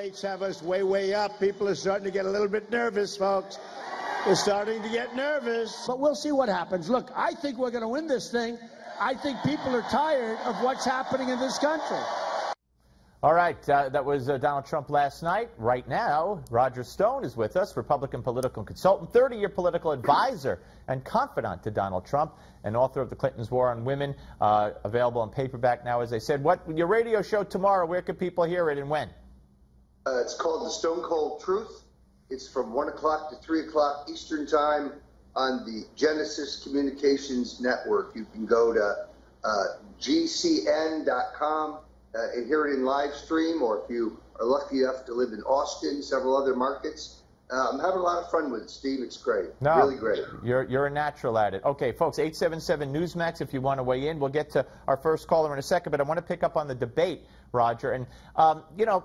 rates have us way, way up. People are starting to get a little bit nervous, folks. They're starting to get nervous. But we'll see what happens. Look, I think we're going to win this thing. I think people are tired of what's happening in this country. All right, that was Donald Trump last night. Right now, Roger Stone is with us, Republican political consultant, 30-year political advisor and confidant to Donald Trump, and author of The Clinton's War on Women, available in paperback now, as I said. What your radio show tomorrow, where can people hear it and when? It's called The Stone Cold Truth. It's from 1 o'clock to 3 o'clock Eastern Time on the Genesis Communications Network. You can go to gcn.com. And hear it in live stream, or if you are lucky enough to live in Austin, several other markets. I'm having a lot of fun with it, Steve. It's great. No, really great. You're a natural at it. Okay, folks, 877 Newsmax if you want to weigh in. We'll get to our first caller in a second, but I want to pick up on the debate, Roger. And, you know,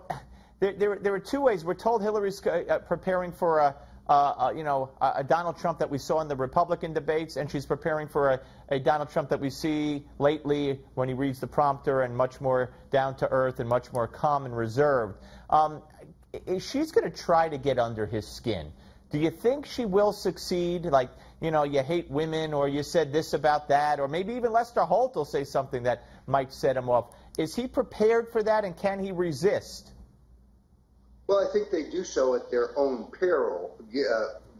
there are two ways. We're told Hillary's preparing for a Donald Trump that we saw in the Republican debates, and she's preparing for a Donald Trump that we see lately when he reads the prompter and much more down to earth and much more calm and reserved. She's going to try to get under his skin. Do you think she will succeed? Like, you know, you hate women, or you said this about that, or maybe even Lester Holt will say something that might set him off. Is he prepared for that, and can he resist? Well, I think they do so at their own peril,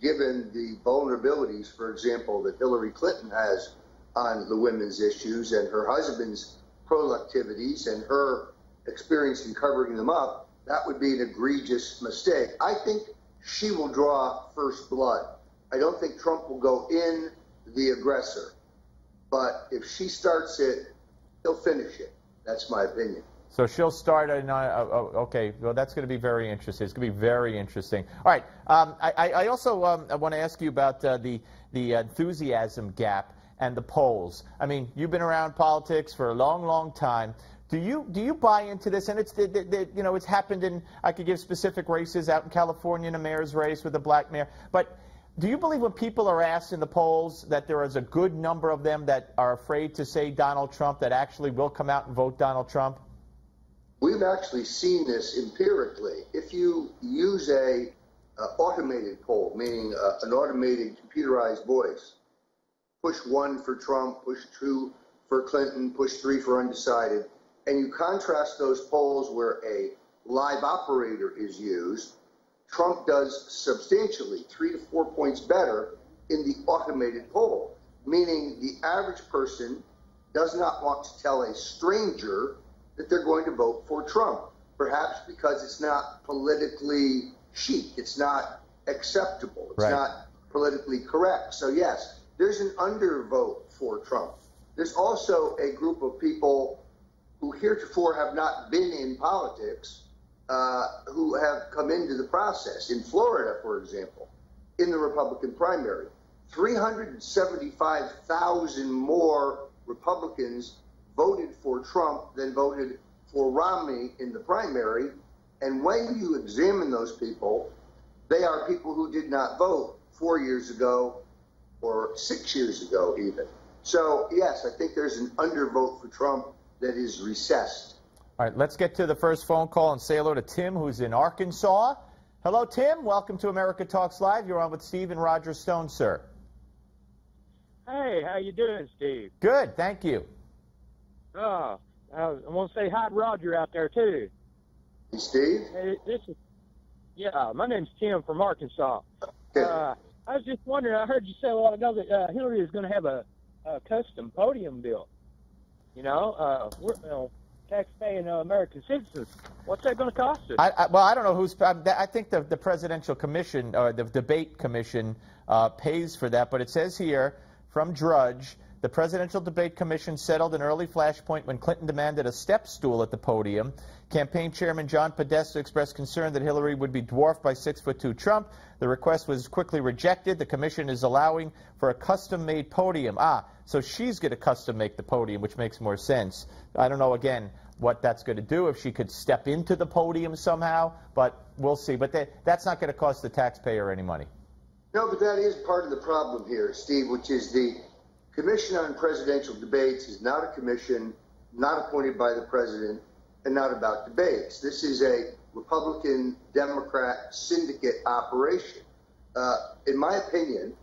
given the vulnerabilities, for example, that Hillary Clinton has on the women's issues, and her husband's productivities and her experience in covering them up. That would be an egregious mistake. I think she will draw first blood. I don't think Trump will go in the aggressor. But if she starts it, he'll finish it. That's my opinion. So she'll start, okay, well, that's going to be very interesting. It's going to be very interesting. All right, I also want to ask you about the enthusiasm gap and the polls. I mean, you've been around politics for a long, long time. Do you buy into this? And it's you know, it's happened in, I could give specific races out in California in a mayor's race with a black mayor. But do you believe when people are asked in the polls that there is a good number of them that are afraid to say Donald Trump that actually will come out and vote Donald Trump? We've actually seen this empirically. If you use a automated poll, meaning an automated computerized voice, push 1 for Trump, push 2 for Clinton, push 3 for undecided, and you contrast those polls where a live operator is used, Trump does substantially 3 to 4 points better in the automated poll, meaning the average person does not want to tell a stranger that they're going to vote for Trump, perhaps because it's not politically chic, it's not acceptable, it's not politically correct. So yes, there's an undervote for Trump. There's also a group of people who heretofore have not been in politics, who have come into the process. In Florida, for example, in the Republican primary, 375,000 more Republicans voted for Trump than voted for Romney in the primary. And when you examine those people, they are people who did not vote 4 years ago or 6 years ago even. So, yes, I think there's an undervote for Trump that is recessed. All right, let's get to the first phone call and say hello to Tim, who's in Arkansas. Hello, Tim. Welcome to America Talks Live. You're on with Steve and Roger Stone, sir. Hey, how you doing, Steve? Good, thank you. I want to say hi to Roger out there, too. Hey, Steve? Hey, my name's Tim from Arkansas. I was just wondering, I heard you say a while ago that Hillary is going to have a custom podium built. You know, we're tax-paying American citizens. What's that going to cost us? Well, I don't know who's. I think the Presidential Commission or the Debate Commission pays for that, but it says here from Drudge, the Presidential Debate Commission settled an early flashpoint when Clinton demanded a step stool at the podium. Campaign Chairman John Podesta expressed concern that Hillary would be dwarfed by 6'2" Trump. The request was quickly rejected. The commission is allowing for a custom-made podium. So she's going to custom-make the podium, which makes more sense. I don't know, again, what that's going to do, if she could step into the podium somehow, but we'll see. But that's not going to cost the taxpayer any money. No, but that is part of the problem here, Steve, which is the Commission on Presidential Debates is not a commission, not appointed by the president, and not about debates. This is a Republican-Democrat syndicate operation. In my opinion,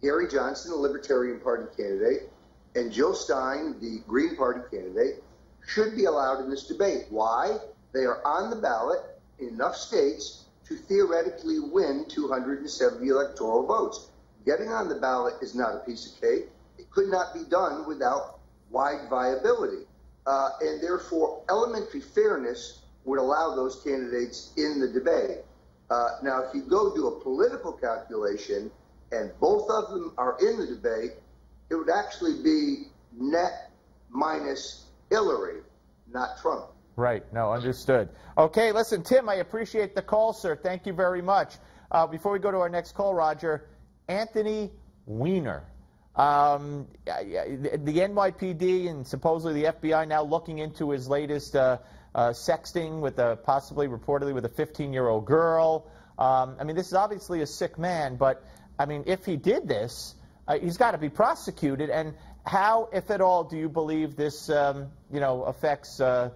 Gary Johnson, the Libertarian Party candidate, and Jill Stein, the Green Party candidate, should be allowed in this debate. Why? They are on the ballot in enough states to theoretically win 270 electoral votes. Getting on the ballot is not a piece of cake. It could not be done without wide viability. And therefore, elementary fairness would allow those candidates in the debate. Now, if you go do a political calculation and both of them are in the debate, it would actually be net minus Hillary, not Trump. Right. No, understood. Okay, listen, Tim, I appreciate the call, sir. Thank you very much. Before we go to our next call, Roger, Anthony Weiner. The NYPD and supposedly the FBI now looking into his latest sexting with reportedly with a 15-year-old girl. I mean, this is obviously a sick man, but I mean, if he did this, he's got to be prosecuted. And how, if at all, do you believe this, affects the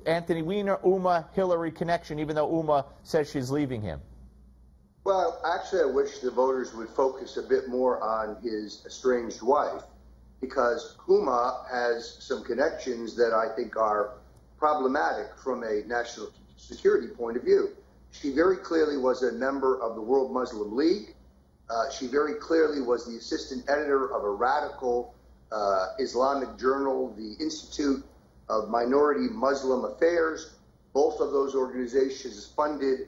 Anthony Weiner, Huma, Hillary connection, even though Huma says she's leaving him? Well, actually, I wish the voters would focus a bit more on his estranged wife, because Huma has some connections that I think are problematic from a national security point of view. She very clearly was a member of the World Muslim League. She very clearly was the assistant editor of a radical Islamic journal, the Institute of Minority Muslim Affairs. Both of those organizations funded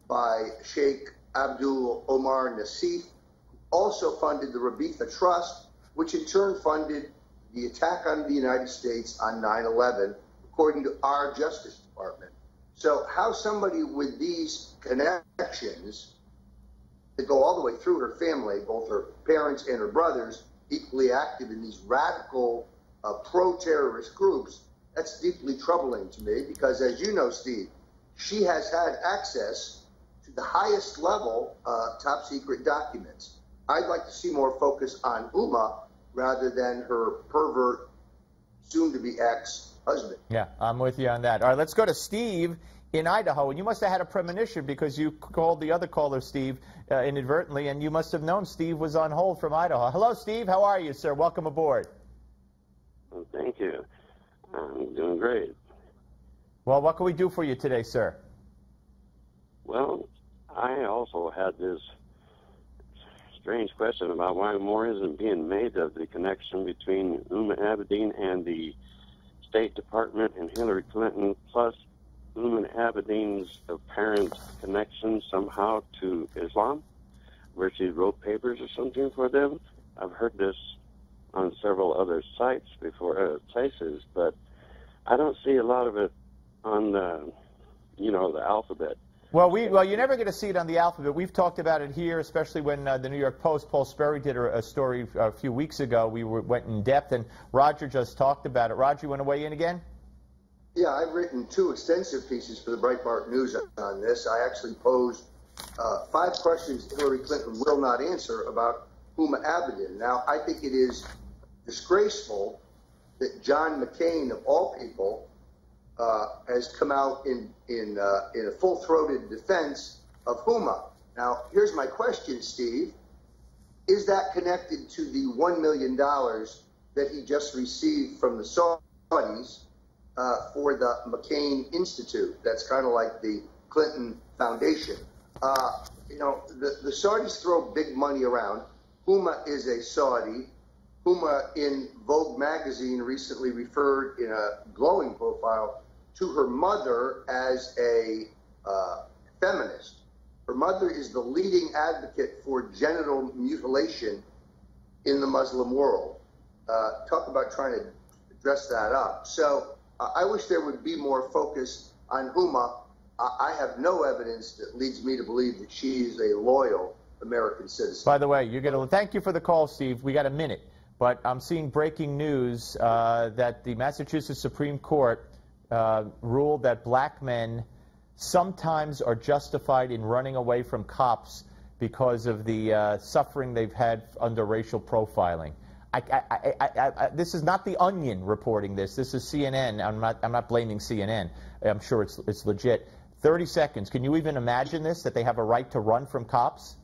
by Sheikh Abdul Omar Nassif, also funded the Rabitha Trust, which in turn funded the attack on the United States on 9/11, according to our Justice Department. So how somebody with these connections that go all the way through her family, both her parents and her brothers, equally active in these radical pro-terrorist groups, that's deeply troubling to me, because as you know, Steve, she has had access to the highest level top secret documents. I'd like to see more focus on Huma rather than her pervert, soon-to-be ex-husband. Yeah, I'm with you on that. All right, let's go to Steve in Idaho. And you must have had a premonition because you called the other caller, Steve, inadvertently, and you must have known Steve was on hold from Idaho. Hello, Steve. How are you, sir? Welcome aboard. Well, thank you. I'm doing great. Well, what can we do for you today, sir? Well, I also had this strange question about why more isn't being made of the connection between Huma Abedin and the State Department and Hillary Clinton, plus Huma Abedin's apparent connection somehow to Islam, where she wrote papers or something for them. I've heard this on several other sites before, places, but I don't see a lot of it on the, the alphabet. Well, you're never going to see it on the alphabet. We've talked about it here, especially when the New York Post, Paul Sperry, did a story a few weeks ago. We went in depth, and Roger just talked about it. Roger, you want to weigh in again? Yeah, I've written 2 extensive pieces for the Breitbart News on this. I actually posed 5 questions Hillary Clinton will not answer about Huma Abedin. Now, I think it is disgraceful that John McCain, of all people, has come out in a full-throated defense of Huma. Now, here's my question, Steve. Is that connected to the $1 million that he just received from the Saudis for the McCain Institute? That's kind of like the Clinton Foundation. The Saudis throw big money around. Huma is a Saudi. Huma, in Vogue magazine, recently referred in a glowing profile to her mother as a feminist. Her mother is the leading advocate for genital mutilation in the Muslim world. Talk about trying to dress that up. So I wish there would be more focus on Huma. I have no evidence that leads me to believe that she is a loyal American citizen. By the way, thank you for the call, Steve. We got a minute. But I'm seeing breaking news that the Massachusetts Supreme Court ruled that black men sometimes are justified in running away from cops because of the suffering they've had under racial profiling. this is not The Onion reporting this. This is CNN. I'm not blaming CNN. I'm sure it's legit. 30 seconds. Can you even imagine this, that they have a right to run from cops?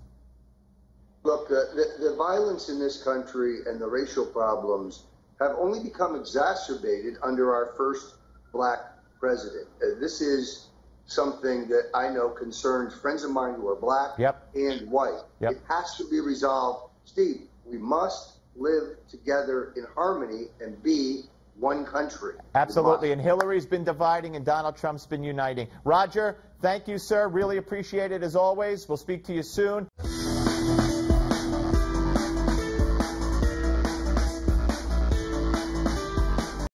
Look, the violence in this country and the racial problems have only become exacerbated under our first black president. This is something that I know concerns friends of mine who are black and white. It has to be resolved. Steve, we must live together in harmony and be one country. Absolutely. And Hillary's been dividing and Donald Trump's been uniting. Roger, thank you, sir. Really appreciate it as always. We'll speak to you soon.